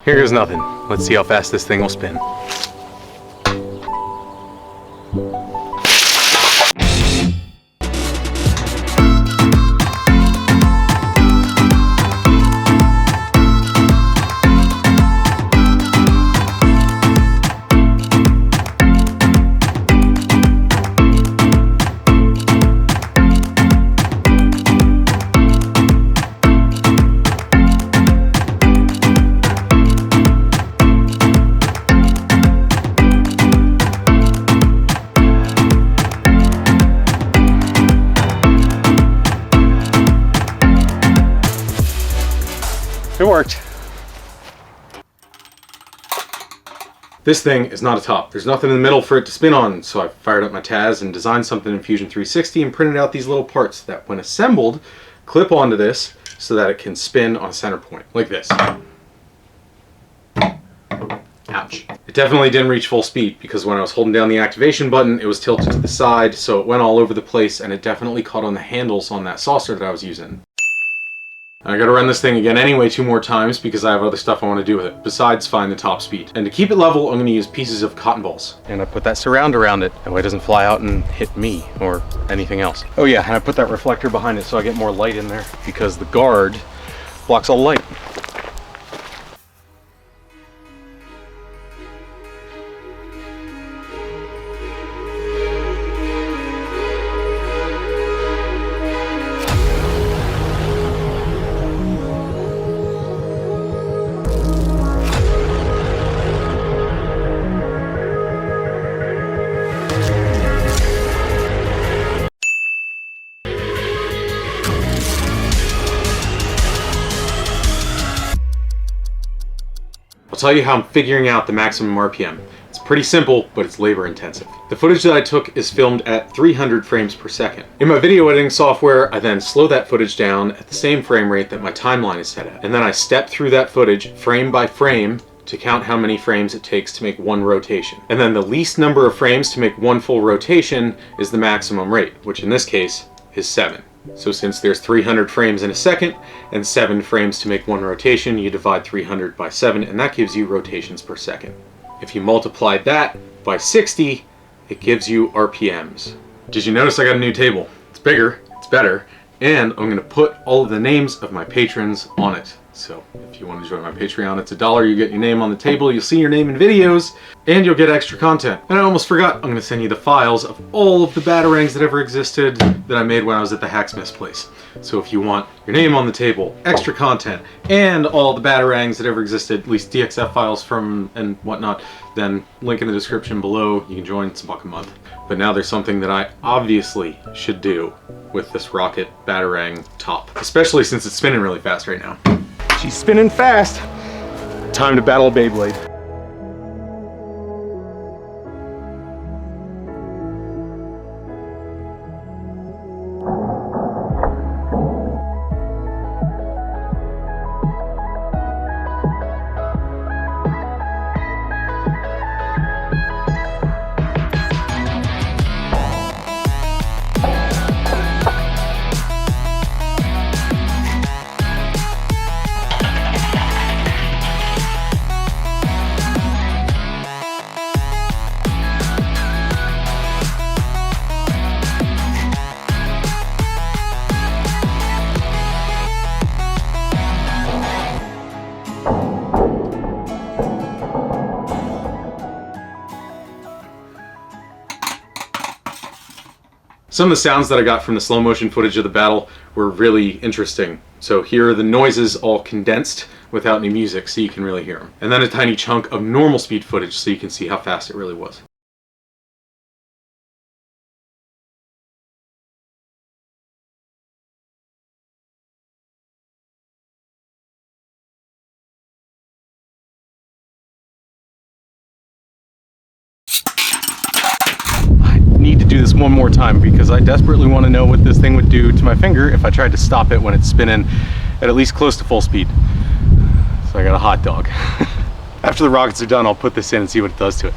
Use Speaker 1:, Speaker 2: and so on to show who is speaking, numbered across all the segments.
Speaker 1: Here goes nothing. Let's see how fast this thing will spin. It worked. This thing is not a top. There's nothing in the middle for it to spin on, so I fired up my Taz and designed something in Fusion 360 and printed out these little parts that, when assembled, clip onto this so that it can spin on a center point, like this. Ouch. It definitely didn't reach full speed because when I was holding down the activation button, it was tilted to the side, so it went all over the place, and it definitely caught on the handles on that saucer that I was using. I gotta run this thing again anyway 2 more times because I have other stuff I want to do with it, besides find the top speed. And to keep it level, I'm gonna use pieces of cotton balls. And I put that surround around it, that way it doesn't fly out and hit me or anything else. Oh yeah, and I put that reflector behind it so I get more light in there because the guard blocks all light. I'll tell you how I'm figuring out the maximum RPM. It's pretty simple, but it's labor intensive. The footage that I took is filmed at 300 frames per second. In my video editing software, I then slow that footage down at the same frame rate that my timeline is set at. And then I step through that footage frame by frame to count how many frames it takes to make one rotation. And then the least number of frames to make one full rotation is the maximum rate, which in this case is 7. So since there's 300 frames in a second and 7 frames to make one rotation, you divide 300 by 7 and that gives you rotations per second. If you multiply that by 60, it gives you RPMs. Did you notice I got a new table? It's bigger, it's better, and I'm gonna put all of the names of my patrons on it. So if you want to join my Patreon, it's $1. You get your name on the table, you'll see your name in videos, and you'll get extra content. And I almost forgot, I'm going to send you the files of all of the Batarangs that ever existed that I made when I was at the Hacksmith's place. So if you want your name on the table, extra content, and all the Batarangs that ever existed, at least DXF files from and whatnot, then link in the description below. You can join, it's $1 a month. But now there's something that I obviously should do with this Rocket Batarang top, especially since it's spinning really fast right now. She's spinning fast. Time to battle Beyblade. Some of the sounds that I got from the slow motion footage of the battle were really interesting. So here are the noises all condensed without any music so you can really hear them. And then a tiny chunk of normal speed footage so you can see how fast it really was. Need to do this one more time because I desperately want to know what this thing would do to my finger if I tried to stop it when it's spinning at least close to full speed. So I got a hot dog. After the rockets are done, I'll put this in and see what it does to it.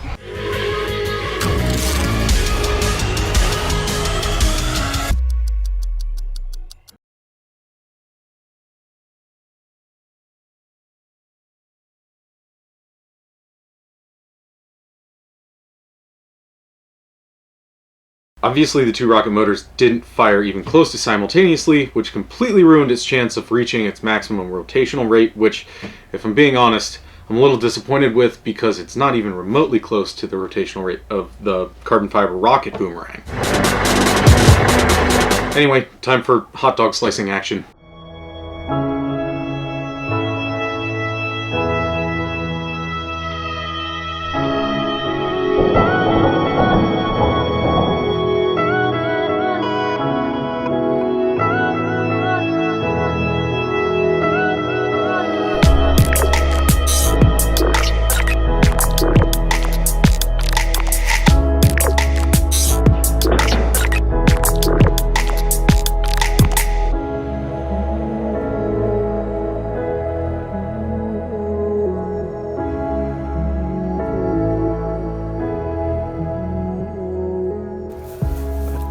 Speaker 1: Obviously, the two rocket motors didn't fire even close to simultaneously, which completely ruined its chance of reaching its maximum rotational rate, which, if I'm being honest, I'm a little disappointed with because it's not even remotely close to the rotational rate of the carbon fiber rocket Boomerang. Anyway, time for hot dog slicing action.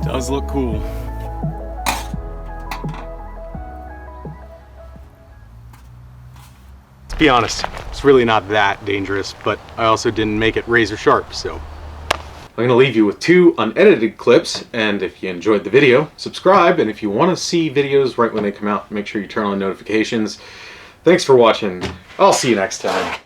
Speaker 1: Does look cool. To be honest, it's really not that dangerous, but I also didn't make it razor sharp, so. I'm gonna leave you with 2 unedited clips, and if you enjoyed the video, subscribe, and if you wanna see videos right when they come out, make sure you turn on notifications. Thanks for watching. I'll see you next time.